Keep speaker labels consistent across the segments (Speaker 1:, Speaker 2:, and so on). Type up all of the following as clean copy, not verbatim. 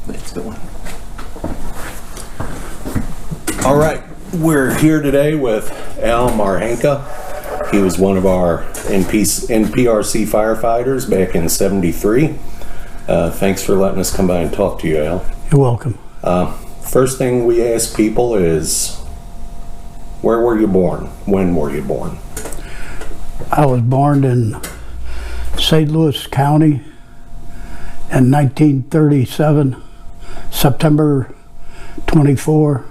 Speaker 1: It's going. All right, we're here today with Al Marhanka. He was one of our NPRC firefighters back in '73. Thanks for letting us come by and talk to you, Al.
Speaker 2: You're welcome.
Speaker 1: First thing we ask people is, where were you born? When were you born?
Speaker 2: I was born in St. Louis County in 1937, September 24.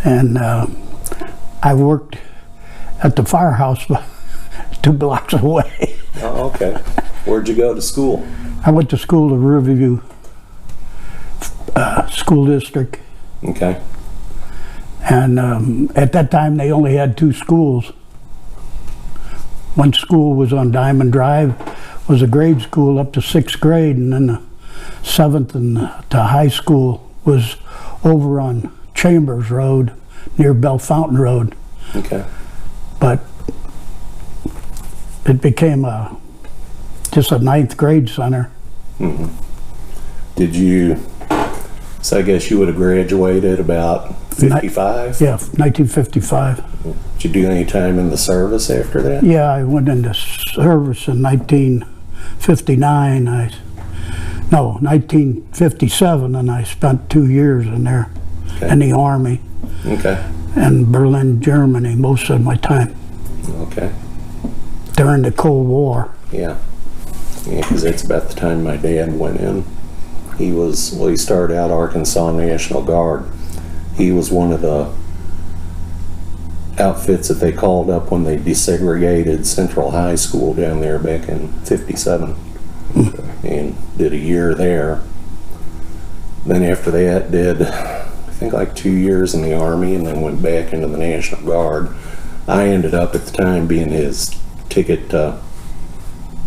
Speaker 2: And I worked at the firehouse 2 blocks away.
Speaker 1: Oh, okay. Where'd you go to school?
Speaker 2: I went to school at Riverview School District.
Speaker 1: Okay.
Speaker 2: And at that time they only had 2 schools. One school was on Diamond Drive, was a grade school up to 6th grade, and then the 7th and to high school was over on Chambers Road near Bell Fountain Road.
Speaker 1: Okay.
Speaker 2: But it became just a 9th grade center.
Speaker 1: Mm-hmm. Did you, so I guess you would have graduated about 55?
Speaker 2: Yeah, 1955.
Speaker 1: Did you do any time in the service after that?
Speaker 2: Yeah, I went into service in 1959. 1957, and I spent 2 years in there,
Speaker 1: Okay.
Speaker 2: in the Army.
Speaker 1: Okay.
Speaker 2: In Berlin, Germany, most of my time.
Speaker 1: Okay.
Speaker 2: During the Cold War.
Speaker 1: Yeah. Yeah, because that's about the time my dad went in. He started out Arkansas National Guard. He was one of the outfits that they called up when they desegregated Central High School down there back in '57, and did a year there. Then after that did, I think, like 2 years in the Army, and then went back into the National Guard. I ended up at the time being his ticket to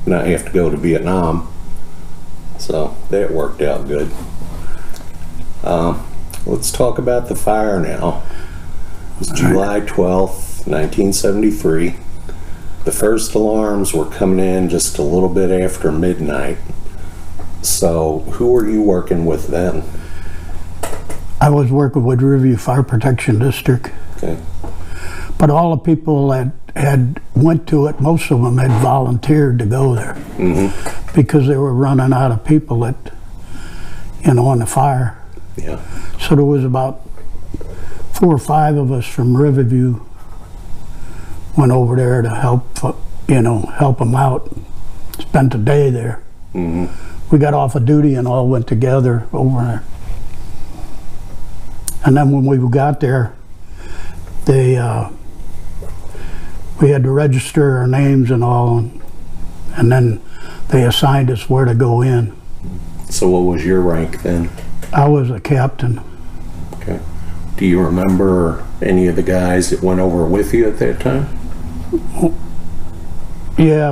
Speaker 1: not have to go to Vietnam, so that worked out good. Let's talk about the fire now. It was July 12th, 1973. The first alarms were coming in just a little bit after midnight. So who were you working with then?
Speaker 2: I was working with Riverview Fire Protection District.
Speaker 1: Okay.
Speaker 2: But all the people that had went to it, most of them had volunteered to go there.
Speaker 1: Mm-hmm.
Speaker 2: Because they were running out of people that, on the fire.
Speaker 1: Yeah.
Speaker 2: So there was about 4 or 5 of us from Riverview went over there to help them out. Spent a day there.
Speaker 1: Mm-hmm.
Speaker 2: We got off of duty and all went together over there. And then when we got there, we had to register our names and all, and then they assigned us where to go in.
Speaker 1: So what was your rank then?
Speaker 2: I was a captain.
Speaker 1: Okay. Do you remember any of the guys that went over with you at that time?
Speaker 2: Yeah,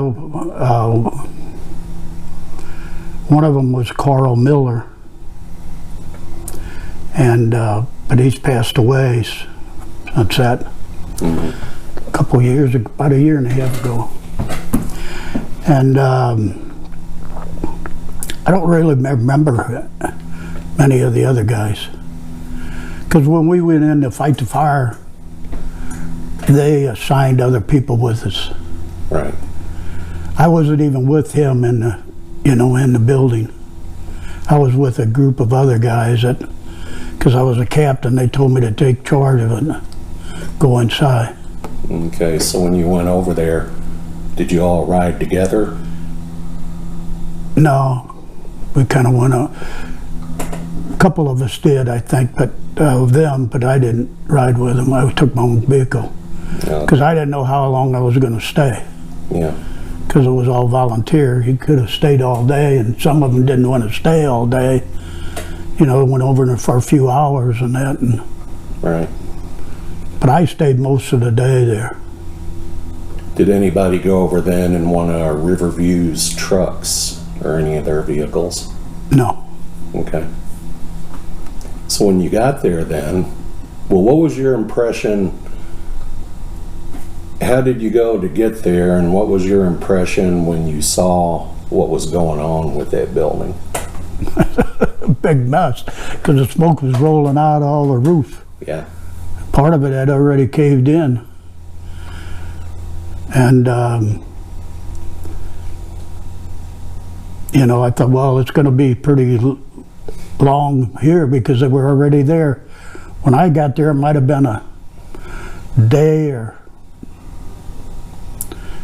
Speaker 2: one of them was Carl Miller, and but he's passed away since that.
Speaker 1: Mm-hmm.
Speaker 2: A couple years, about a year and a half ago. And I don't really remember many of the other guys, because when we went in to fight the fire, they assigned other people with us.
Speaker 1: Right.
Speaker 2: I wasn't even with him in the, in the building. I was with a group of other guys that, because I was a captain, they told me to take charge of it and go inside.
Speaker 1: Okay, so when you went over there, did you all ride together?
Speaker 2: No, we kind of went a couple of us did, I think, but but I didn't ride with them. I took my own vehicle because I didn't know how long I was going to stay.
Speaker 1: Yeah.
Speaker 2: Because it was all volunteer. You could have stayed all day, and some of them didn't want to stay all day. Went over there for a few hours and that.
Speaker 1: Right.
Speaker 2: But I stayed most of the day there.
Speaker 1: Did anybody go over then in one of Riverview's trucks or any of their vehicles?
Speaker 2: No.
Speaker 1: Okay. So when you got there then, well, what was your impression? How did you go to get there, and what was your impression when you saw what was going on with that building?
Speaker 2: a big mess because the smoke was rolling out all the roof.
Speaker 1: Yeah.
Speaker 2: Part of it had already caved in. And, you know, I thought, well, it's going to be pretty long here because they were already there. When I got there, it might have been a day or...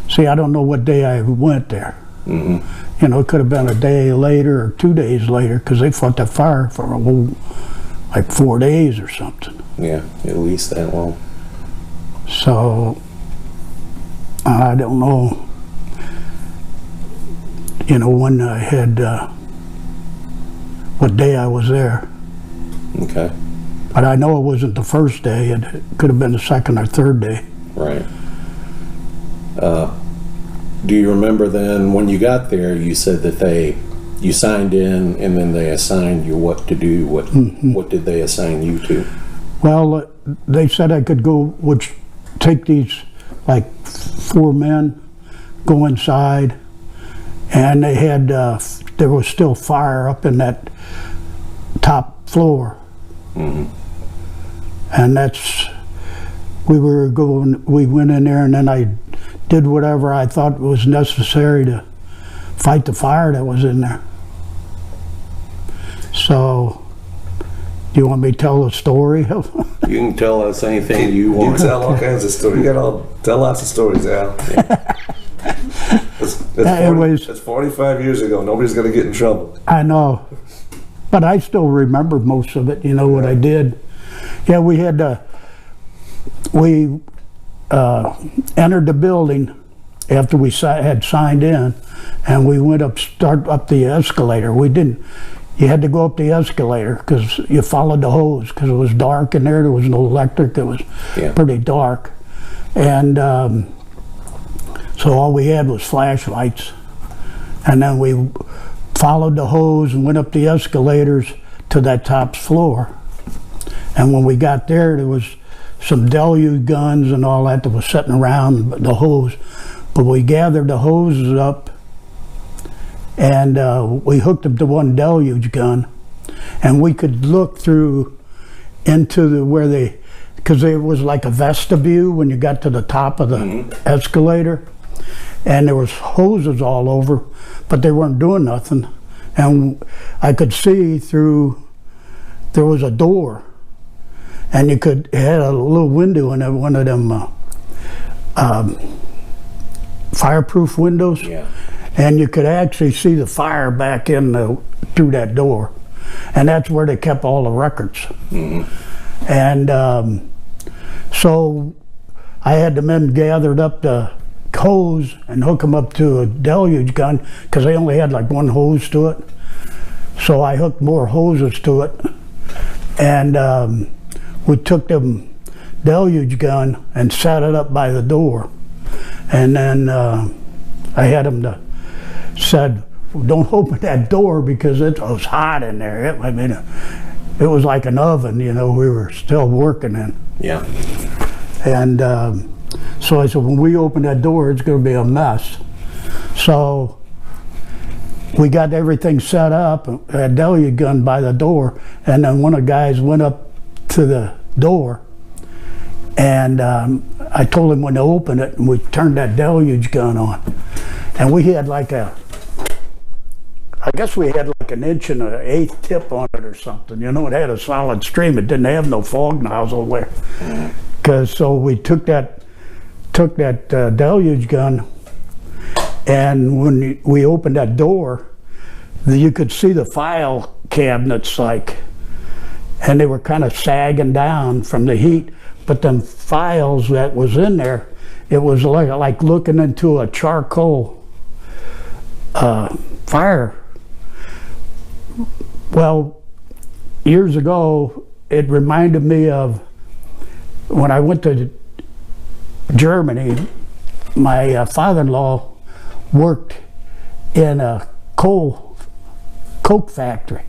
Speaker 2: See, I don't know what day I went there. Mm-hmm. You know, it could have been a day later or 2 days later because they fought the fire for a whole, like 4 days or something.
Speaker 1: Yeah, at least that long.
Speaker 2: So, I don't know, you know, when I had, what day I was there.
Speaker 1: Okay.
Speaker 2: But I know it wasn't the first day. It could have been the second or third day.
Speaker 1: Right. Do you remember then when you got there, you said that you signed in and then they assigned you what to do? What did they assign you to?
Speaker 2: Well, they said I could go, take these like 4 men, go inside, and they had, there was still fire up in that top floor. Mm-hmm. And we went in there and then I did whatever I thought was necessary to fight the fire that was in there. So, do you want me to tell a story?
Speaker 1: You can tell us anything you want.
Speaker 3: You can tell all kinds of stories. You got tell lots of stories, Al. Yeah. It's 45 years ago. Nobody's going to get in trouble.
Speaker 2: I know. But I still remember most of it, you know, what I did. Yeah, we had entered the building after we had signed in, and we went start up the escalator. You had to go up the escalator because you followed the hose because it was dark in there. There was no electric. It was pretty dark. And so all we had was flashlights. And then we followed the hose and went up the escalators to that top floor. And when we got there was some deluge guns and all that was sitting around the hose. But we gathered the hoses up and we hooked up to one deluge gun, and we could look through into because there was like a vestibule when you got to the top of the escalator, and there was hoses all over, but they weren't doing nothing. And I could see through, there was a door, and it had a little window in it, one of them fireproof windows. Yeah. And you could actually see the fire back through that door. And that's where they kept all the records. Mm-hmm. And so I had the men gathered up the hose and hook them up to a deluge gun because they only had like one hose to it. So I hooked more hoses to it. And we took the deluge gun and set it up by the door. And then I had them said, don't open that door because it was hot in there. It was like an oven, you know, we were still working in.
Speaker 1: Yeah.
Speaker 2: And so I said, when we open that door, it's going to be a mess. So we got everything set up, a deluge gun by the door, and then one of the guys went up to the door, and I told him when to open it, and we turned that deluge gun on. And we had like I guess we had like 1 inch and 1/8 tip on it or something. You know, it had a solid stream. It didn't have no fog nozzle there. So we took that deluge gun, and when we opened that door, you could see the file cabinets and they were kind of sagging down from the heat. But them files that was in there, it was like looking into a charcoal fire. Well, years ago, it reminded me of when I went to Germany. My father-in-law worked in a coke factory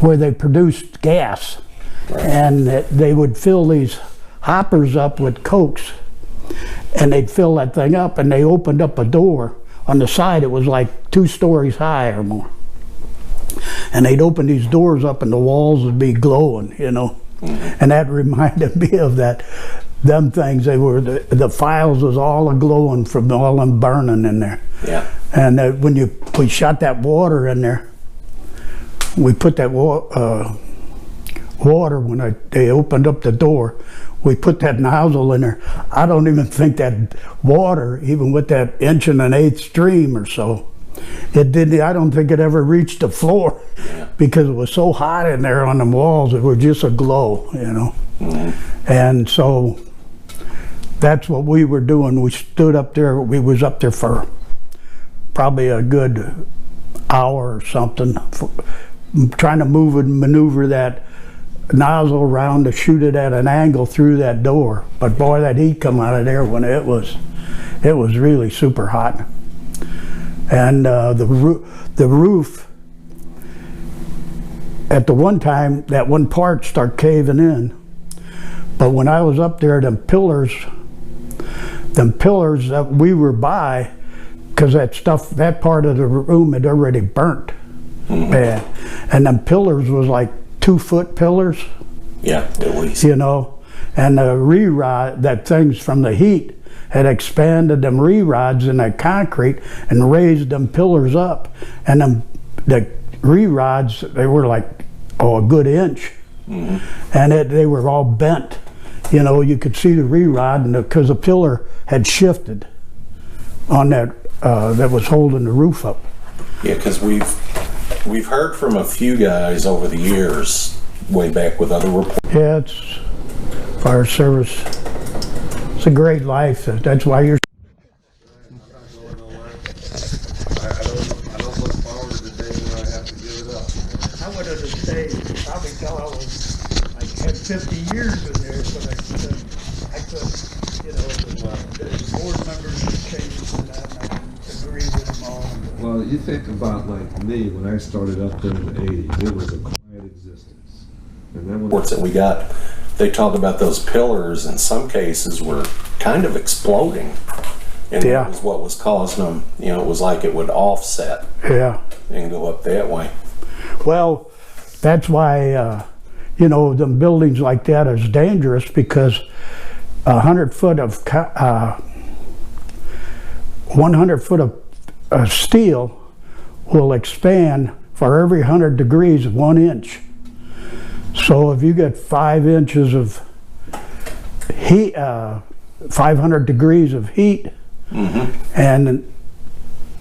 Speaker 2: where they produced gas, and they would fill these hoppers up with cokes, and they'd fill that thing up, and they opened up a door on the side. It was like 2 stories high or more, and they'd open these doors up and the walls would be glowing, you know. And that reminded me of them things. They were, the files was all glowing from all them burning in there.
Speaker 1: Yeah.
Speaker 2: And when we shot that water in there, we put that water, when they opened up the door, we put that nozzle in there. I don't even think that water, even with that 1.125" stream or so, it didn't, I don't think it ever reached the floor, because it was so hot in there on the walls. It was just a glow, you know. And so that's what we were doing. We stood up there, we was up there for probably a good hour or something, trying to move and maneuver that nozzle around to shoot it at an angle through that door. But boy, that heat come out of there when it was really super hot. And the roof, at the one time, that one part started caving in. But when I was up there, them pillars that we were by, because that part of the room had already burnt bad. And them pillars was like 2-foot pillars.
Speaker 1: Yeah, at least.
Speaker 2: You know, and the re-rod, that things from the heat had expanded them re-rods in that concrete and raised them pillars up. And the re-rods, they were like, a good inch. And they were all bent. You know, you could see the re-rod, and because the pillar had shifted on that, that was holding the roof up.
Speaker 1: Yeah, because we've heard from a few guys over the years, way back with other reports.
Speaker 2: Yeah, it's fire service. It's a great life. That's why you're.
Speaker 3: I don't look forward to the day when I have to give it up.
Speaker 2: I would have stayed probably till I was like had 50 years in there, but I could, you know, the board members changed and I agree with them all.
Speaker 3: Well, you think about like me, when I started up there in the 80s, it was a quiet existence. And then
Speaker 1: Reports that we got, they talked about those pillars in some cases were kind of exploding. And that was what was causing them, you know, it was like it would offset and go up that way.
Speaker 2: Well, that's why, you know, them buildings like that is dangerous, because 100 foot of 100 foot of steel will expand for every 100 degrees 1 inch. So if you get 5 inches of heat, 500 degrees of heat, and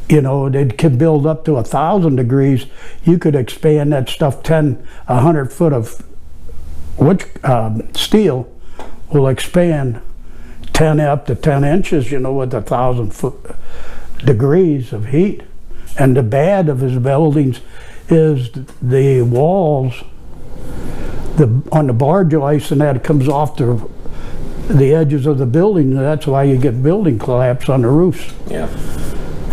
Speaker 2: you know, it can build up to 1,000 degrees, you could expand that stuff 100 foot of steel will expand 10 up to 10 inches, you know, with 1,000 degrees of heat. And the bad of his buildings is the walls, on the bar joists, and that comes off the edges of the building. That's why you get building collapse on the roofs.
Speaker 1: Yeah.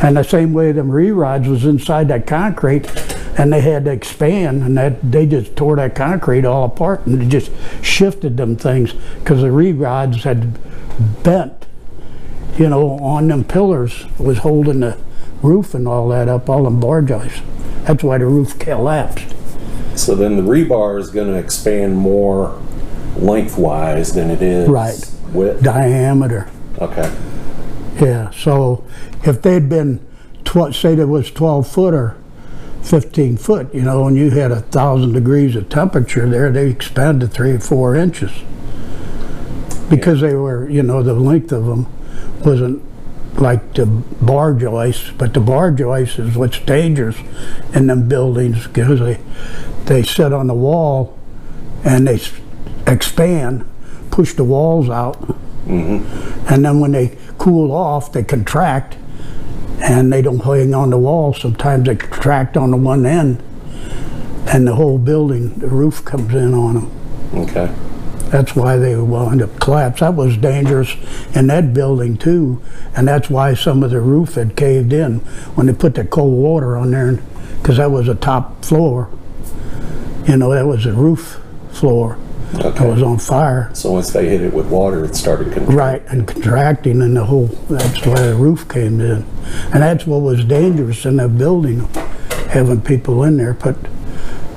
Speaker 2: And the same way them re-rods was inside that concrete, and they had to expand, and they just tore that concrete all apart, and they just shifted them things because the re-rods had bent, you know, on them pillars, was holding the roof and all that up, all them bar joists. That's why the roof collapsed.
Speaker 1: So then the rebar is going to expand more lengthwise than it is width?
Speaker 2: Diameter.
Speaker 1: Okay.
Speaker 2: Yeah, so if they'd been, say there was 12 foot or 15 foot, you know, and you had 1,000 degrees of temperature there, they expanded 3 or 4 inches. Because they were, you know, the length of them wasn't like the bar joists, but the bar joists is what's dangerous in them buildings, because they sit on the wall and they expand, push the walls out, and then when they cool off, they contract, and they don't hang on the wall. Sometimes they contract on the one end, and the whole building, the roof comes in on them.
Speaker 1: Okay.
Speaker 2: That's why they wound up collapse. That was dangerous in that building too, and that's why some of the roof had caved in when they put the cold water on there, because that was a top floor. You know, that was a roof floor.
Speaker 1: Okay.
Speaker 2: It was on fire.
Speaker 1: So once they hit it with water, it started contracting.
Speaker 2: Right, and contracting, and that's why the roof came in. And that's what was dangerous in that building, having people in there. But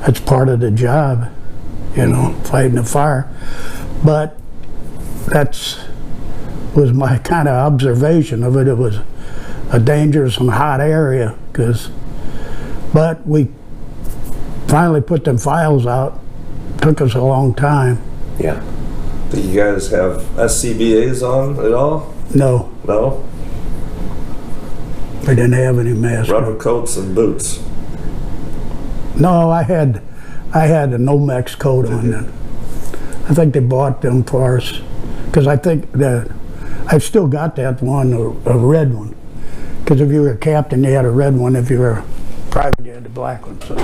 Speaker 2: That's part of the job, you know, fighting a fire. But that's was my kind of observation of it. It was a dangerous and hot area, but we finally put them files out. Took us a long time.
Speaker 1: Yeah.
Speaker 4: Do you guys have SCBAs on at all?
Speaker 2: No,
Speaker 4: No?
Speaker 2: we didn't have any masks.
Speaker 4: Rubber coats and boots.
Speaker 2: No, I had a Nomex coat on then. I think they bought them for us, because I think that I've still got that one, a red one. Because if you were a captain, you had a red one. If you were a private, you had the black one. So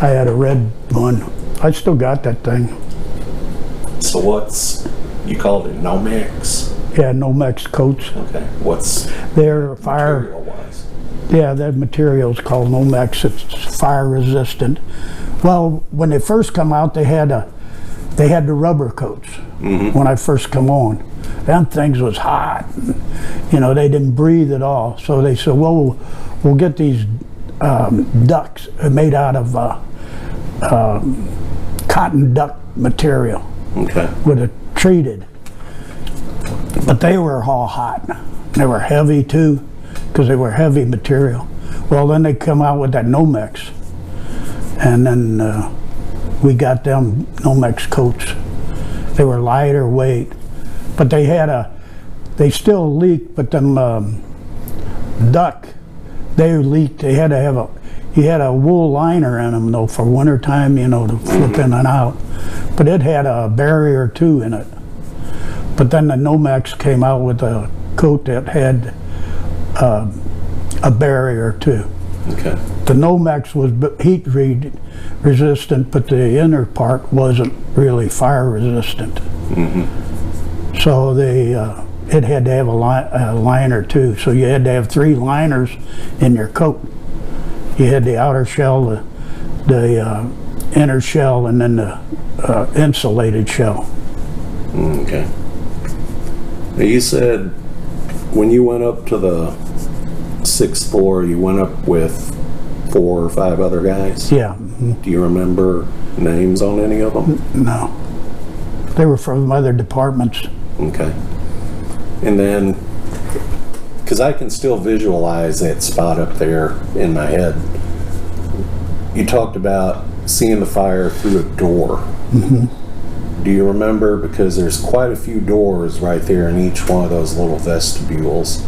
Speaker 2: I had a red one. I still got that thing.
Speaker 1: So you called it Nomex?
Speaker 2: Yeah, Nomex coats.
Speaker 1: Okay. What's
Speaker 2: They're fire.
Speaker 1: material-wise?
Speaker 2: Yeah, that material's called Nomex. It's fire resistant. Well, when they first come out, they had the rubber coats. When I first come on, them things was hot. You know, they didn't breathe at all. So they said, well, we'll get these ducks made out of cotton duck material.
Speaker 1: Okay.
Speaker 2: With a treated. But they were all hot. They were heavy too, because they were heavy material. Well, then they come out with that Nomex, and then we got them Nomex coats. They were lighter weight, but they still leaked. But them duck, they leaked. They had to have you had a wool liner in them though for winter time, you know, to flip in and out. But it had a barrier too in it. But then the Nomex came out with a coat that had a barrier too.
Speaker 1: Okay.
Speaker 2: The Nomex was heat resistant, but the inner part wasn't really fire resistant. So it had to have a liner too. So you had to have 3 liners in your coat. You had the outer shell, the inner shell, and then the insulated shell.
Speaker 1: Okay. Now you said when you went up to the 6th floor, you went up with 4 or 5 other guys?
Speaker 2: Yeah.
Speaker 1: Do you remember names on any of them?
Speaker 2: No. They were from other departments.
Speaker 1: Okay. And then, because I can still visualize that spot up there in my head, you talked about seeing the fire through a door. Do you remember, because there's quite a few doors right there in each one of those little vestibules,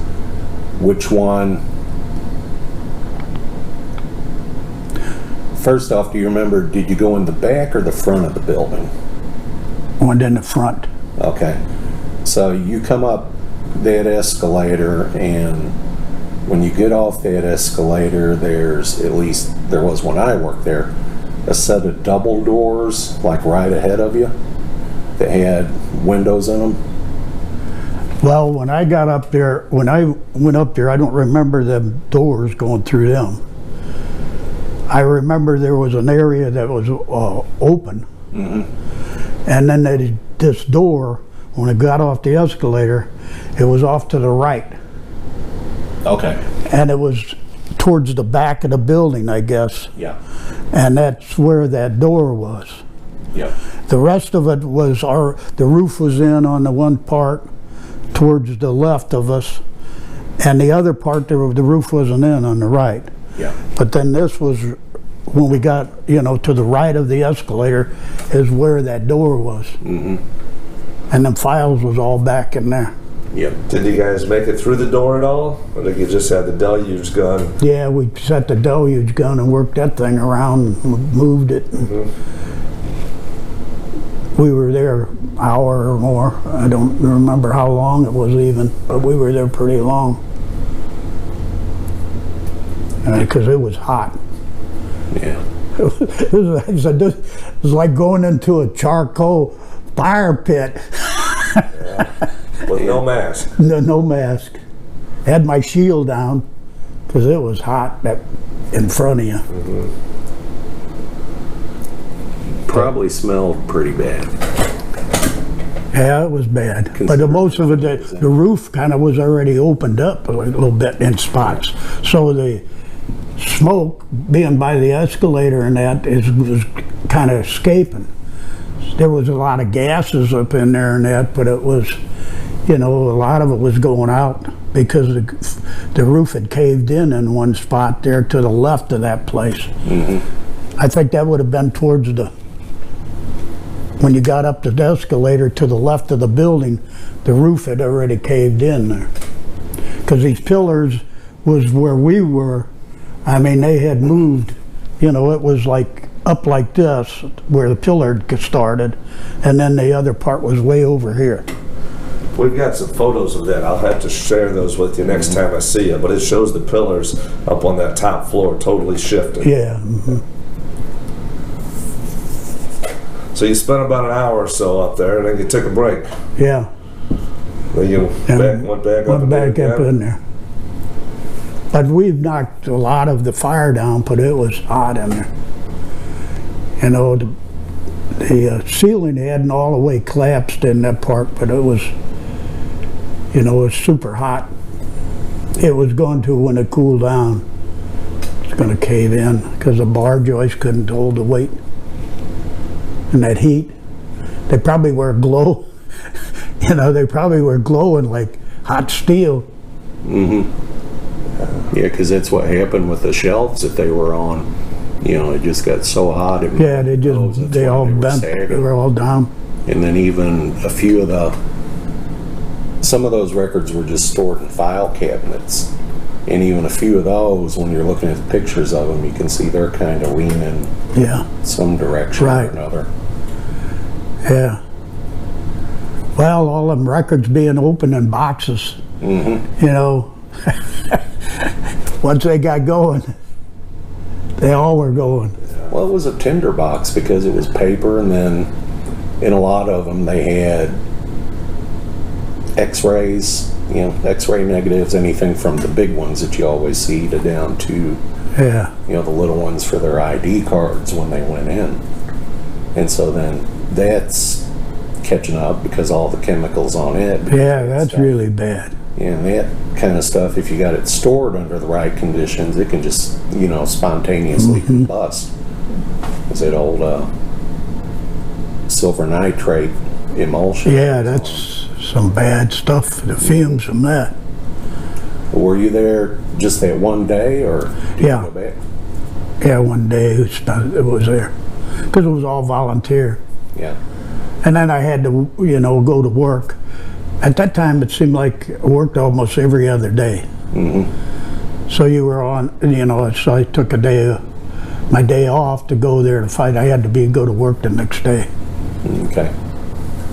Speaker 1: which one? First off, do you remember, did you go in the back or the front of the building?
Speaker 2: Went in the front.
Speaker 1: Okay. So you come up that escalator, and when you get off that escalator, there's, at least there was when I worked there, a set of double doors like right ahead of you that had windows in them.
Speaker 2: Well, when I got up there, when I went up there, I don't remember them doors going through them. I remember there was an area that was open, and then this door, when I got off the escalator, it was off to the right.
Speaker 1: Okay.
Speaker 2: And it was towards the back of the building, I guess.
Speaker 1: Yeah.
Speaker 2: And that's where that door was.
Speaker 1: Yeah.
Speaker 2: The rest of it was the roof was in on the one part towards the left of us, and the other part, the roof wasn't in on the right.
Speaker 1: Yeah.
Speaker 2: But then this was, when we got, you know, to the right of the escalator is where that door was. And the files was all back in there.
Speaker 1: Yep.
Speaker 4: Did you guys make it through the door at all? Or did you just have the deluge gun?
Speaker 2: Yeah, we set the deluge gun and worked that thing around and moved it. We were there an hour or more. I don't remember how long it was even, but we were there pretty long. Because it was hot.
Speaker 1: Yeah.
Speaker 2: It was like going into a charcoal fire pit.
Speaker 4: With no mask?
Speaker 2: No mask. Had my shield down because it was hot in front of you.
Speaker 1: Probably smelled pretty bad.
Speaker 2: Yeah, it was bad. But most of it, the roof kind of was already opened up a little bit in spots. So smoke being by the escalator and that was kind of escaping. There was a lot of gases up in there and that, but it was, you know, a lot of it was going out because the roof had caved in one spot there to the left of that place. Mm-hmm. I think that would have been towards when you got up the escalator to the left of the building, the roof had already caved in there. Because these pillars was where we were. I mean, they had moved, you know, it was like up like this where the pillar started, and then the other part was way over here.
Speaker 4: We've got some photos of that. I'll have to share those with you next time I see you, but it shows the pillars up on that top floor totally shifted.
Speaker 2: Yeah. Mm-hmm.
Speaker 4: So you spent about an hour or so up there, and then you took a break.
Speaker 2: Yeah.
Speaker 4: Then you went back up
Speaker 2: in there. But we've knocked a lot of the fire down, but it was hot in there. You know, the ceiling hadn't all the way collapsed in that part, but it was, you know, it was super hot. It was going to, when it cooled down, it's going to cave in because the bar joist couldn't hold the weight. And that heat, they probably were you know, they probably were glowing like hot steel.
Speaker 1: Mm-hmm. Yeah, because that's what happened with the shelves that they were on. You know, it just got so hot.
Speaker 2: Yeah, they all bent. They were all down.
Speaker 1: And then even a few of some of those records were just stored in file cabinets. And even a few of those, when you're looking at the pictures of them, you can see they're kind of leaning some direction or another.
Speaker 2: Yeah. Well, all them records being open in boxes, you know, once they got going, they all were going.
Speaker 1: Well, it was a tinder box because it was paper, and then in a lot of them they had x-rays, you know, x-ray negatives, anything from the big ones that you always see to down to, you know, the little ones for their ID cards when they went in. And so then that's catching up because all the chemicals on it.
Speaker 2: Yeah, that's really bad.
Speaker 1: Yeah, and that kind of stuff, if you got it stored under the right conditions, it can just, you know, spontaneously combust. It's that old silver nitrate emulsion.
Speaker 2: Yeah, that's some bad stuff, the fumes from that.
Speaker 1: Were you there just that one day, or did you go back?
Speaker 2: Yeah, one day it was there. Because it was all volunteer.
Speaker 1: Yeah.
Speaker 2: And then I had to, you know, go to work. At that time, it seemed like I worked almost every other day. Mm-hmm. So you were on, you know, so I took my day off to go there to fight. I had to go to work the next day.
Speaker 1: Okay.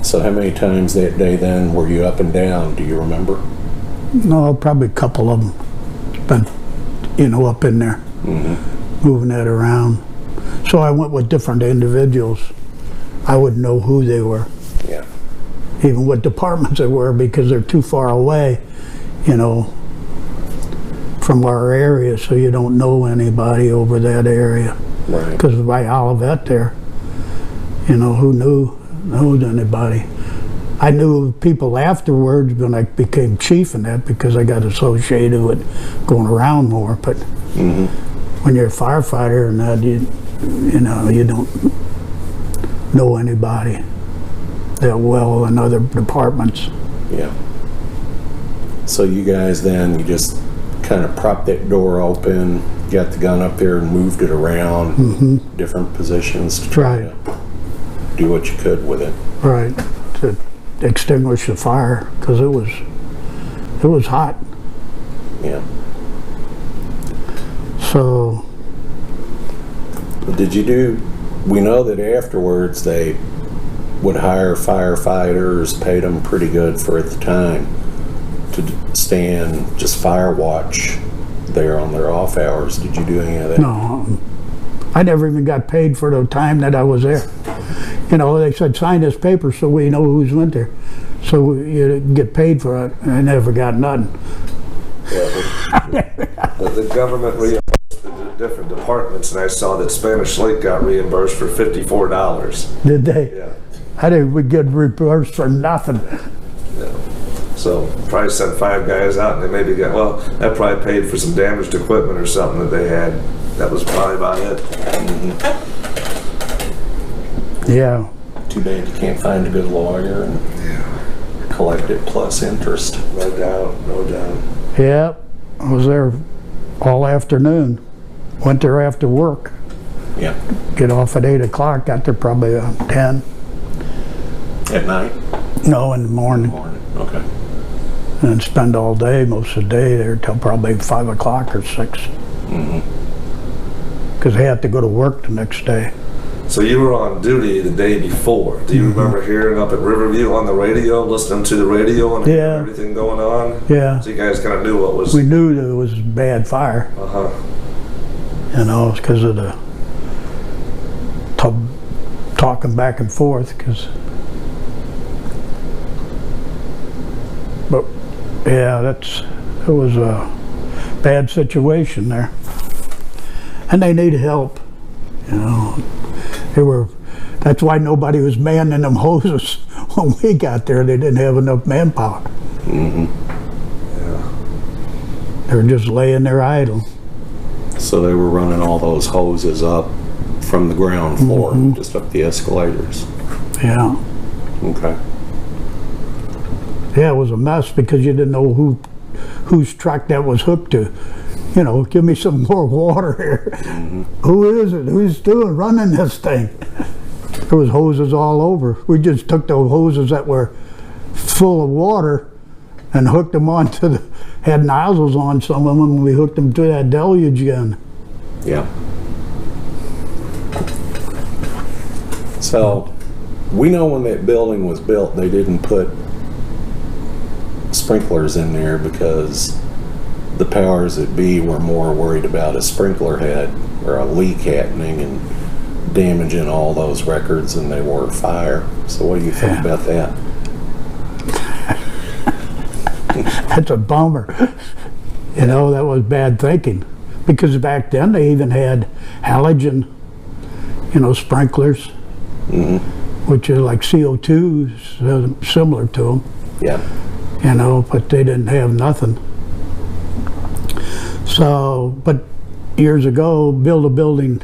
Speaker 1: So how many times that day then were you up and down? Do you remember?
Speaker 2: No, probably a couple of them. Been, you know, up in there, moving that around. So I went with different individuals. I wouldn't know who they were.
Speaker 1: Yeah.
Speaker 2: Even what departments they were, because they're too far away, you know, from our area, so you don't know anybody over that area.
Speaker 1: Right.
Speaker 2: Because by Olivet there, you know, who knows anybody. I knew people afterwards when I became chief in that, because I got associated with going around more, but when you're a firefighter and that, you know, you don't know anybody that well in other departments.
Speaker 1: Yeah. So you guys then, you just kind of propped that door open, got the gun up there and moved it around different positions to try to do what you could with it.
Speaker 2: Right, to extinguish the fire, because it was hot.
Speaker 1: Yeah.
Speaker 2: So
Speaker 1: we know that afterwards they would hire firefighters, paid them pretty good for at the time to stand just fire watch there on their off hours. Did you do any of that?
Speaker 2: no, I never even got paid for the time that I was there. You know, they said sign this paper so we know who's went there, so you get paid for it. I never got nothing.
Speaker 4: The government reimbursed the different departments, and I saw that Spanish Lake got reimbursed for $54.
Speaker 2: Did they?
Speaker 4: Yeah.
Speaker 2: I didn't get reimbursed for nothing.
Speaker 4: Yeah. So probably sent 5 guys out, and they maybe got, well, that probably paid for some damaged equipment or something that they had. That was probably about it.
Speaker 2: Yeah.
Speaker 1: Too bad you can't find a good lawyer and collect it plus interest.
Speaker 4: No doubt, no doubt.
Speaker 2: Yeah, I was there all afternoon. Went there after work.
Speaker 1: Yeah.
Speaker 2: Get off at 8 o'clock, got there probably around 10.
Speaker 1: At night?
Speaker 2: No, in the morning.
Speaker 1: Morning. Okay.
Speaker 2: And spend all day, most of the day there till probably 5 o'clock or 6. Because they had to go to work the next day.
Speaker 4: So you were on duty the day before. Do you remember hearing up at Riverview on the radio, listening to the radio and everything going on?
Speaker 2: Yeah.
Speaker 4: So you guys kind of knew what was...
Speaker 2: We knew that it was a bad fire.
Speaker 4: Uh-huh.
Speaker 2: You know, because of the talking back and forth. But yeah, it was a bad situation there, and they needed help. You know, that's why nobody was manning them hoses when we got there. They didn't have enough manpower.
Speaker 1: Yeah.
Speaker 2: They were just laying there idle.
Speaker 1: So they were running all those hoses up from the ground floor, just up the escalators.
Speaker 2: Yeah.
Speaker 1: Okay.
Speaker 2: Yeah, it was a mess because you didn't know whose truck that was hooked to. You know, give me some more water here. Who is it? Who's running this thing? There was hoses all over. We just took those hoses that were full of water and hooked them onto had nozzles on some of them, and we hooked them to that deluge gun.
Speaker 1: Yeah. So, we know when that building was built, they didn't put sprinklers in there because the powers that be were more worried about a sprinkler head or a leak happening and damaging all those records than they were fire. So what do you think about that?
Speaker 2: That's a bummer. You know, that was bad thinking. Because back then they even had halogen, sprinklers, which are like CO2, similar to them.
Speaker 1: Yeah.
Speaker 2: But they didn't have nothing. So, but years ago, build a building,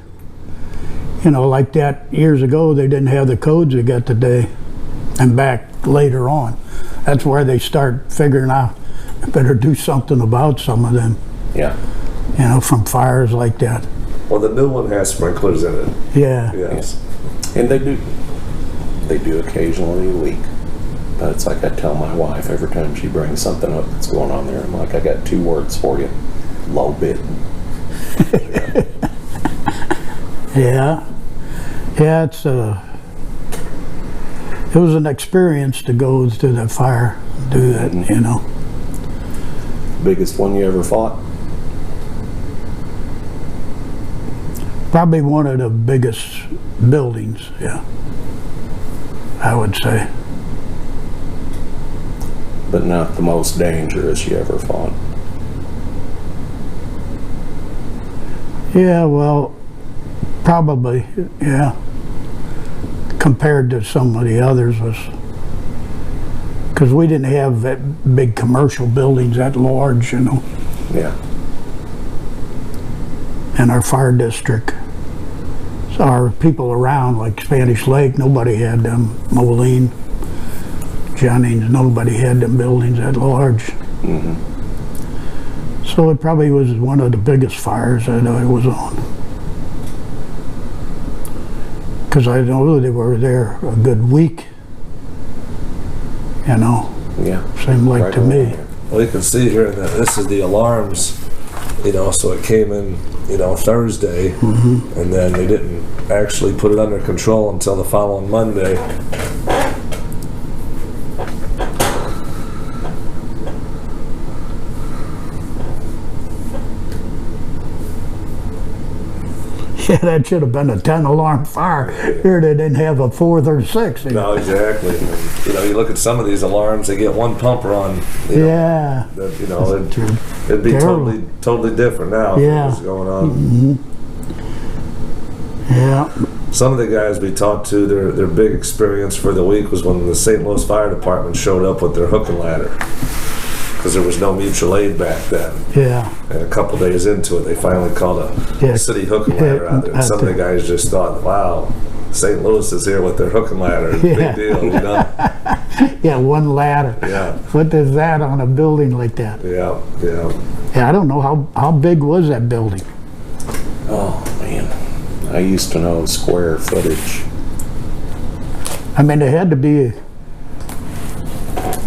Speaker 2: like that, years ago, they didn't have the codes they got today. And back later on, that's where they start figuring out, better do something about some of them.
Speaker 1: Yeah.
Speaker 2: From fires like that.
Speaker 4: Well, the new one has sprinklers in it.
Speaker 2: Yeah.
Speaker 4: Yes.
Speaker 1: And they do occasionally leak. But it's like I tell my wife every time she brings something up that's going on there, I'm like, I got 2 words for you. Low bit.
Speaker 2: Yeah. Yeah, it was an experience to go through that fire, do that,
Speaker 1: Biggest one you ever fought?
Speaker 2: Probably one of the biggest buildings, yeah, I would say.
Speaker 1: But not the most dangerous you ever fought.
Speaker 2: Yeah, well, probably, yeah. Compared to some of the others was, because we didn't have that big commercial buildings that large,
Speaker 1: Yeah.
Speaker 2: in our fire district. So our people around, like Spanish Lake, nobody had them. Moline, Jennings, nobody had them buildings that large. So it probably was one of the biggest fires that I was on. Because I know they were there a good week.
Speaker 1: Yeah.
Speaker 2: Seemed like
Speaker 1: Right
Speaker 2: to
Speaker 1: on
Speaker 2: me.
Speaker 1: there.
Speaker 4: Well, you can see here that this is the alarms, so it came in, Thursday, and then they didn't actually put it under control until the following Monday.
Speaker 2: Yeah, that should have been a 10-alarm fire. Here they didn't have a 4th or 6th.
Speaker 4: No, exactly. You look at some of these alarms, they get one pumper on.
Speaker 2: Yeah.
Speaker 4: It'd be
Speaker 2: Terrible.
Speaker 4: totally different now.
Speaker 2: Yeah.
Speaker 4: What's going on?
Speaker 2: Yeah.
Speaker 4: Some of the guys we talked to, their big experience for the week was when the St. Louis Fire Department showed up with their hook and ladder. Because there was no mutual aid back then.
Speaker 2: Yeah.
Speaker 4: And a couple days into it, they finally called a
Speaker 2: Yeah.
Speaker 4: city hook and ladder out there. And some of the guys just thought, wow, St. Louis is here with their hook and ladder. It's a
Speaker 2: Yeah.
Speaker 4: big deal, you know?
Speaker 2: Yeah, one ladder.
Speaker 4: Yeah.
Speaker 2: What is that on a building like that?
Speaker 4: Yeah, yeah.
Speaker 2: Yeah, I don't know how big was that building?
Speaker 1: Oh, man. I used to know square footage.
Speaker 2: I mean, it had to be,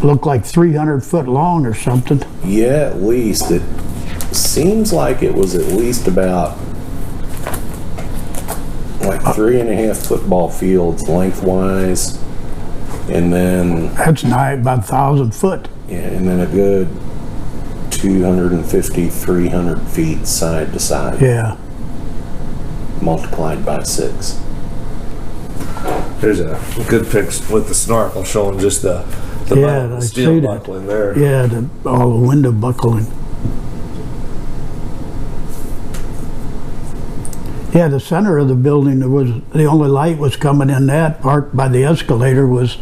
Speaker 2: looked like 300 foot long or something.
Speaker 1: Yeah, at least. It seems like it was at least about like 3.5 football fields lengthwise. And then,
Speaker 2: That's about 1,000 foot.
Speaker 1: yeah, and then a good 250, 300 feet side to side,
Speaker 2: Yeah.
Speaker 1: multiplied by 6.
Speaker 4: Here's a good picture with the snorkel showing just the
Speaker 2: Yeah,
Speaker 4: metal
Speaker 2: I
Speaker 4: steel
Speaker 2: see that.
Speaker 4: buckling there.
Speaker 2: Yeah, all the window buckling. Yeah, the center of the building, there was the only light was coming in that part by the escalator was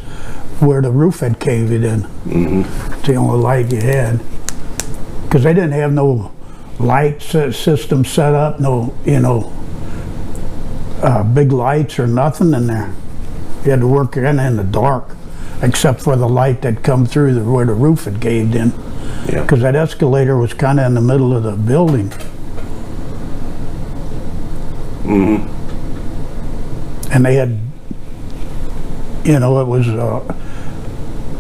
Speaker 2: where the roof had caved in.
Speaker 1: Mm-hmm.
Speaker 2: It's the only light you had, because they didn't have no light system set up, no big lights or nothing in there. You had to work in the dark, except for the light that come through where the roof had caved in,
Speaker 1: Yeah.
Speaker 2: because that escalator was kind of in the middle of the building.
Speaker 1: Mm-hmm.
Speaker 2: And they had, it was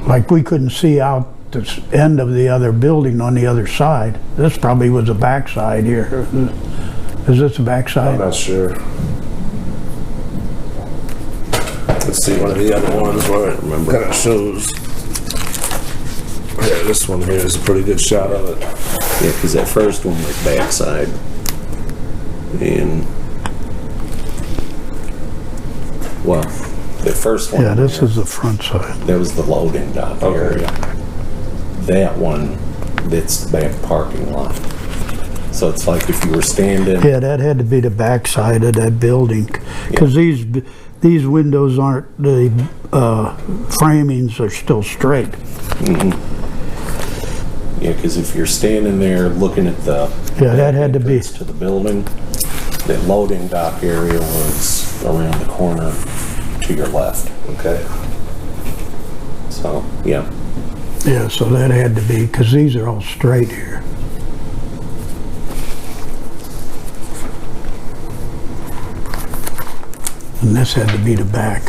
Speaker 2: like we couldn't see out the end of the other building on the other side. This probably was the back side here. Is this the back
Speaker 4: I'm
Speaker 2: side?
Speaker 4: not sure. Let's see one of the other ones where it kind of shows. Yeah, this one here is a pretty good shot of it.
Speaker 1: Yeah, because that first one was backside. And, well, the first one.
Speaker 2: Yeah, this is the front side.
Speaker 1: That was the loading dock
Speaker 4: Okay.
Speaker 1: area. That one, that's the back parking lot. So it's like if you were standing.
Speaker 2: Yeah, that had to be the back side of that building, because these windows aren't, the framings are still straight.
Speaker 1: Mm-hmm. Yeah, because if you're standing there looking at the.
Speaker 2: Yeah, that had to be.
Speaker 1: entrance to the building, that loading dock area was around the corner to your left.
Speaker 4: Okay.
Speaker 1: So, yeah.
Speaker 2: Yeah, so that had to be, because these are all straight here. And this had to be the back.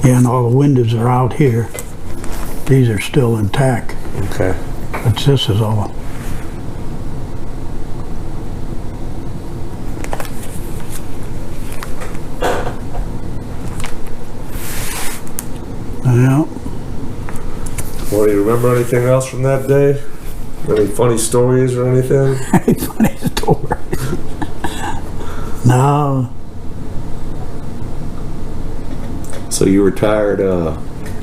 Speaker 2: Yeah, and all the windows are out here. These are still intact,
Speaker 4: Okay.
Speaker 2: but this is all. Yeah.
Speaker 4: Well, do you remember anything else from that day? Any funny stories or anything?
Speaker 2: Funny story. No.
Speaker 1: So you retired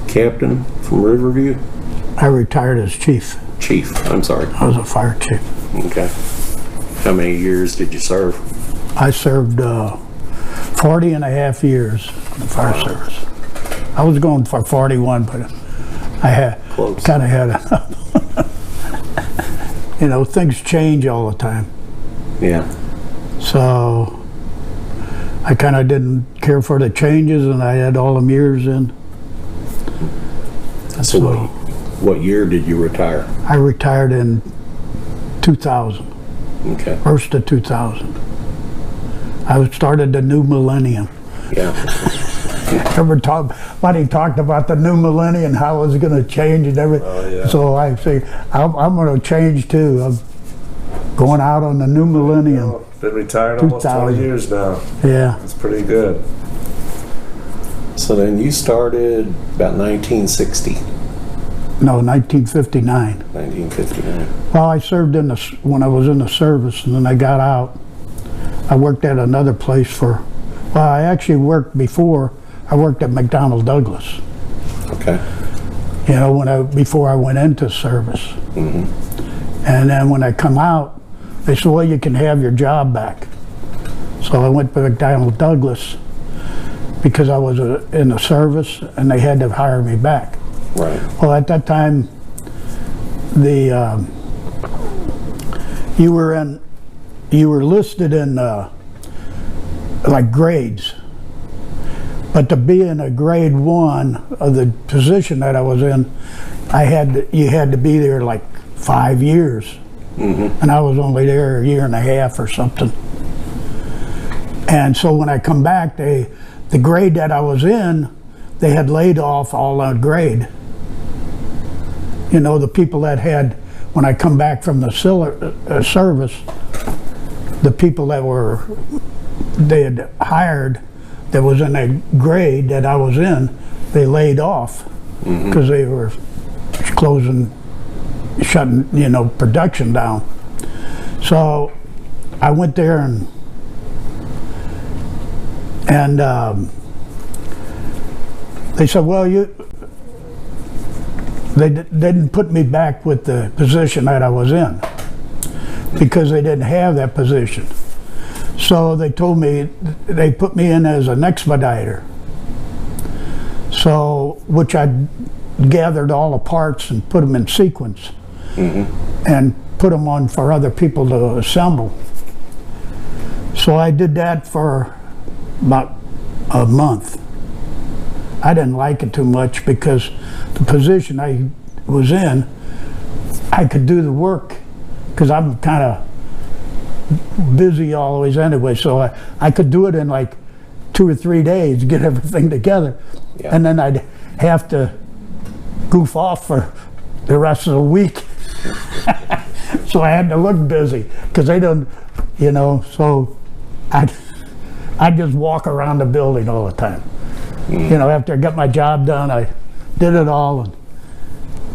Speaker 1: captain from Riverview?
Speaker 2: I retired as chief.
Speaker 1: Chief, I'm sorry.
Speaker 2: I was a fire chief.
Speaker 1: Okay. How many years did you serve?
Speaker 2: I served 40 and a half years in the fire service. I was going for 41, but I had
Speaker 1: Close.
Speaker 2: kind of had enough. Things change all the time.
Speaker 1: Yeah.
Speaker 2: So I kind of didn't care for the changes, and I had all them years in.
Speaker 1: So what year did you retire?
Speaker 2: I retired in 2000,
Speaker 1: Okay.
Speaker 2: first of 2000. I started the new millennium.
Speaker 1: Yeah.
Speaker 2: Everybody talked about the new millennium, how it was going to change and everything.
Speaker 4: Oh, yeah.
Speaker 2: So I say, I'm going to change too. I'm going out on the new millennium.
Speaker 4: Well, been retired almost 20
Speaker 2: 2000.
Speaker 4: years now.
Speaker 2: Yeah.
Speaker 4: That's pretty good.
Speaker 1: So then you started about 1960,
Speaker 2: No, 1959.
Speaker 1: 1959.
Speaker 2: Well, I served when I was in the service, and then I got out. I worked at another place I actually worked before. I worked at McDonnell Douglas.
Speaker 1: Okay.
Speaker 2: you know, before I went into service. And then when I come out, they said, well, you can have your job back. So I went to McDonnell Douglas because I was in the service, and they had to hire me back.
Speaker 1: Right.
Speaker 2: Well, at that time, you were listed in like grades, but to be in a grade 1 of the position that I was in, you had to be there like 5 years, and I was only there a year and a half or something. And so when I come back, the grade that I was in, they had laid off all that grade. You know, the people that had, when I come back from the service, the people that they had hired that was in a grade that I was in, they laid off because they were shutting, you know, production down. So I went there and they said, well, they didn't put me back with the position that I was in because they didn't have that position. So they told me, they put me in as an expediter. So, which I gathered all the parts and put them in sequence and put them on for other people to assemble. So I did that for about a month. I didn't like it too much because the position I was in, I could do the work because I'm kind of busy always anyway, so I could do it in like 2 or 3 days, get everything together, and then I'd have to goof off for the rest of the week. So I had to look busy because they don't, you know, so I'd just walk around the building all the time. You know, after I got my job done, I did it all and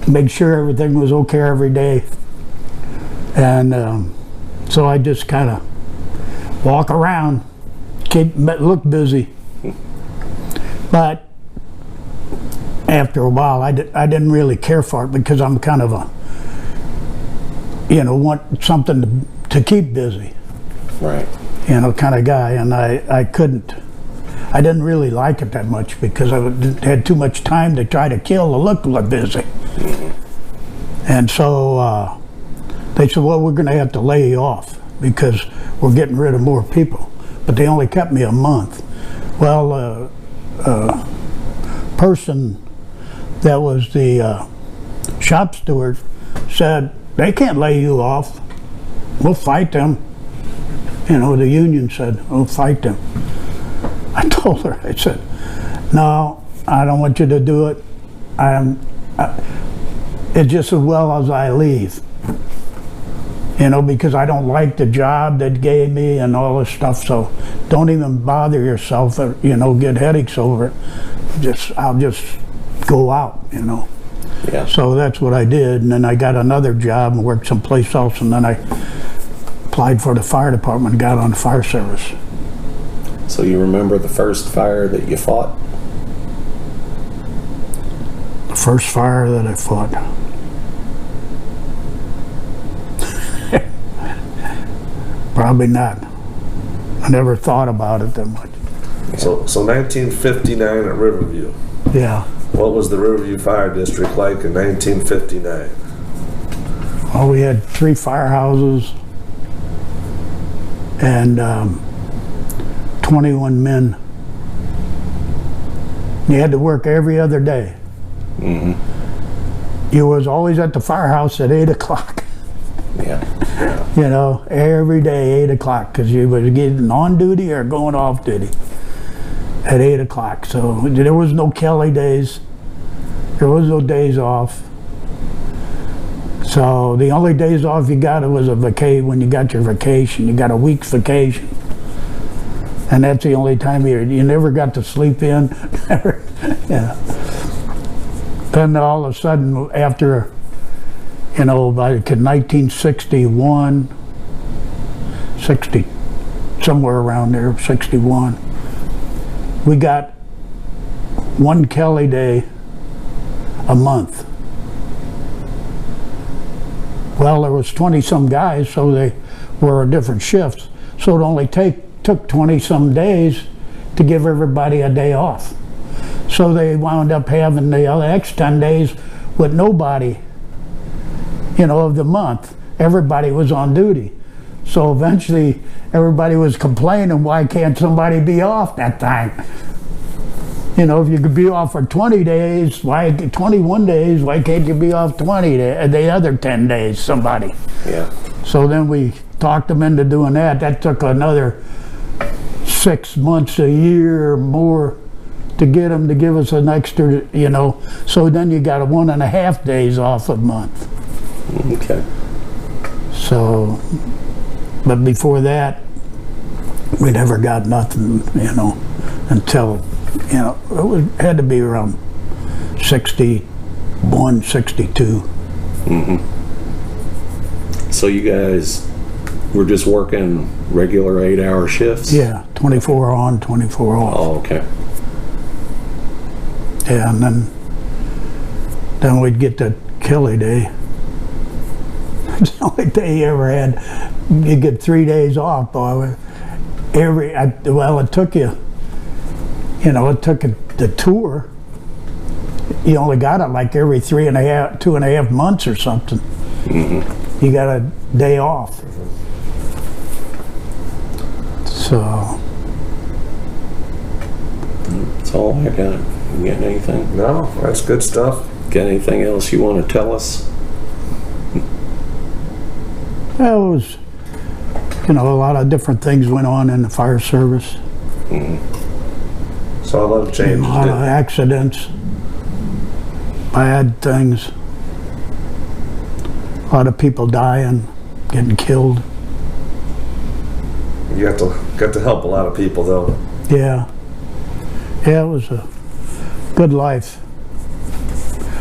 Speaker 2: made sure everything was okay every day. And so I just kind of walk around, look busy. But after a while, I didn't really care for it because I'm kind of a, you know, want something to keep busy. Right. You know, kind of guy, and I didn't really like it that much because I had too much time to try to kill to look busy. And so they said, well, we're going to have to lay you off because we're getting rid of more people. But they only kept me a month. Well, person that was the shop steward said, they can't lay you off. We'll fight them. You know, the union said, we'll fight them. I told her, I said, no, I don't want you to do it. It's just as well as I leave. You know, because I don't like the job that gave me and all this stuff, so don't even bother yourself, or, you know, get headaches over it. I'll just go out, you know. Yeah. So that's what I did, and then I got another job and worked someplace else, and then I applied for the fire department and got on the fire service.
Speaker 1: So you remember the first fire that you fought?
Speaker 2: The first fire that I fought. Probably not. I never thought about it that much.
Speaker 4: So 1959 at Riverview.
Speaker 2: Yeah.
Speaker 4: What was the Riverview Fire District like in 1959?
Speaker 2: Well, we had 3 firehouses and 21 men. You had to work every other day. You was always at the firehouse at 8 o'clock.
Speaker 1: Yeah.
Speaker 2: You know, every day 8 o'clock, because you was getting on duty or going off duty at 8 o'clock. So there was no Kelly days. There was no days off. So the only days off you got was a vacation. When you got your vacation, you got a week's vacation, and that's the only time you never got to sleep in. Yeah. Then all of a sudden, after, you know, by 1961, 60, somewhere around there, 61, we got 1 Kelly day a month. Well, there was 20-some guys, so they were different shifts. So it only took 20-some days to give everybody a day off. So they wound up having the next 10 days with nobody, of the month. Everybody was on duty. So eventually everybody was complaining, why can't somebody be off that time? If you could be off for 20 days, 21 days, why can't you be off 20 the other 10 days, somebody?
Speaker 1: Yeah.
Speaker 2: So then we talked them into doing that. That took another 6 months, a year or more to get them to give us an extra, So then you got 1.5 days off a month.
Speaker 1: Okay.
Speaker 2: So, but before that, we never got nothing, until, it had to be around 61, 62.
Speaker 1: So you guys were just working regular 8-hour shifts?
Speaker 2: Yeah, 24 on, 24 off.
Speaker 1: Oh, okay.
Speaker 2: Yeah, and then we'd get to Kelly Day. It's the only day you ever had. You get 3 days off, boy. It took you, it took the tour. You only got it like every 2.5 months or something. You got a day off. So.
Speaker 1: That's all I got. You got anything?
Speaker 4: No, that's good stuff.
Speaker 1: Got anything else you want to tell us?
Speaker 2: Well, it was, a lot of different things went on in the fire service.
Speaker 4: So a lot of changes.
Speaker 2: A lot of accidents, bad things. A lot of people dying, getting killed.
Speaker 4: You got to help a lot of people, though.
Speaker 2: Yeah. Yeah, it was a good life.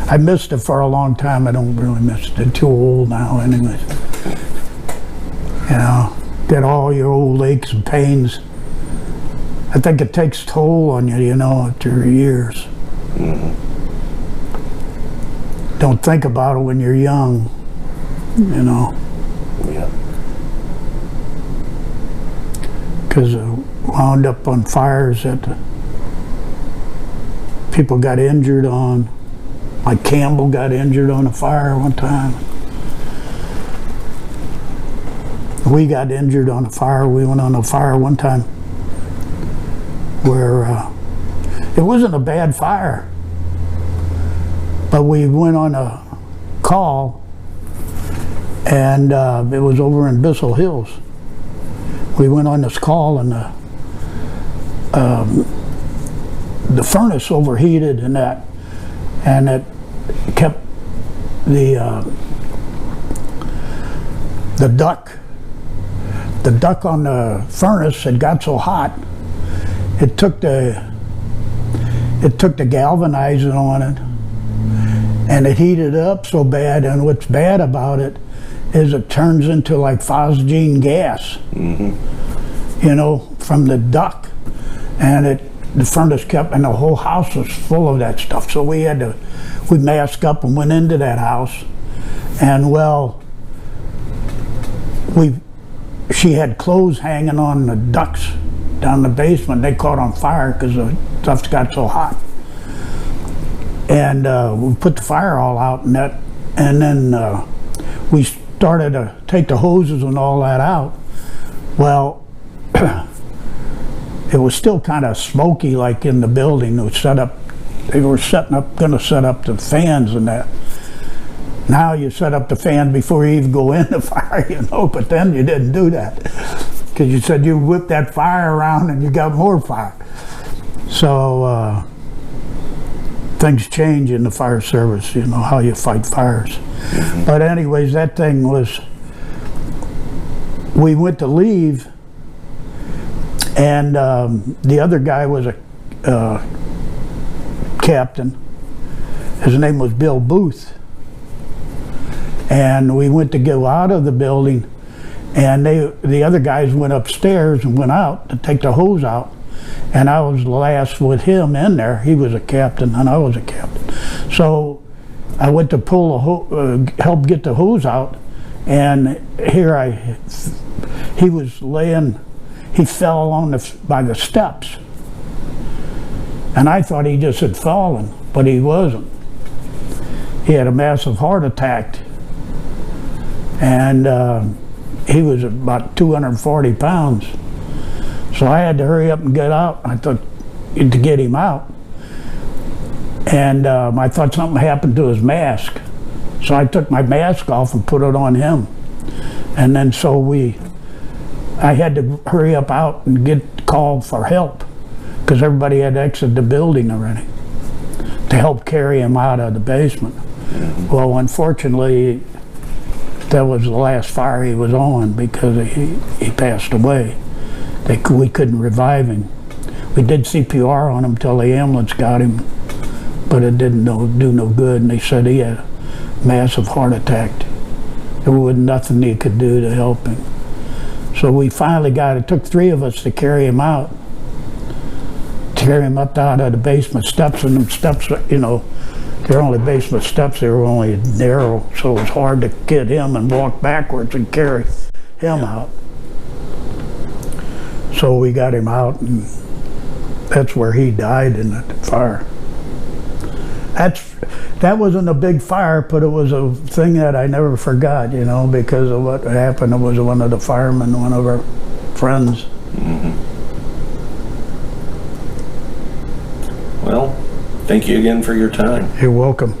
Speaker 2: I missed it for a long time. I don't really miss it. I'm too old now anyways. Get all your old aches and pains. I think it takes toll on you, after years. Don't think about it when you're young,
Speaker 1: Yeah.
Speaker 2: because wound up on fires that people got injured on. Like Campbell got injured on a fire one time. We got injured on a fire. We went on a fire one time where it wasn't a bad fire, but we went on a call, and it was over in Bissell Hills. We went on this call, and the furnace overheated and it kept the duct on the furnace had got so hot it took the galvanizing on it, and it heated up so bad. And what's bad about it is it turns into like phosgene gas, from the duct, and the furnace kept, and the whole house was full of that stuff. So we masked up and went into that house, and she had clothes hanging on the ducts down the basement. They caught on fire because the stuff got so hot. And we put the fire all out and then we started to take the hoses and all that out. Well, it was still kind of smoky, like in the building. They were going to set up the fans and that. Now you set up the fan before you even go in the fire, but then you didn't do that. Because you said you whip that fire around and you got more fire. So things change in the fire service, how you fight fires. But anyways, that thing was, we went to leave, and the other guy was a captain. His name was Bill Booth. And we went to go out of the building, and the other guys went upstairs and went out to take the hose out, and I was last with him in there. He was a captain and I was a captain. So I went to pull help get the hose out, and here he was laying, he fell on by the steps. And I thought he just had fallen, but he wasn't. He had a massive heart attack. And he was about 240 pounds. So I had to hurry up and get out. I thought, to get him out. And I thought something happened to his mask. So I took my mask off and put it on him. And then I had to hurry up out and get called for help, because everybody had exited the building already, to help carry him out of the basement. Well, unfortunately, that was the last fire he was on, because he passed away. We couldn't revive him. We did CPR on him till the ambulance got him, but it didn't do no good, and they said he had a massive heart attack. There was nothing they could do to help him. So we finally it took 3 of us to carry him out. To carry him up out of the basement steps, and them steps, you know, they're only basement steps, they were only narrow, so it was hard to get him and walk backwards and carry him out. So we got him out, and that's where he died, in the fire. That wasn't a big fire, but it was a thing that I never forgot, you know, because of what happened. It was one of the firemen, one of our friends.
Speaker 1: Well, thank you again for your time.
Speaker 2: You're welcome.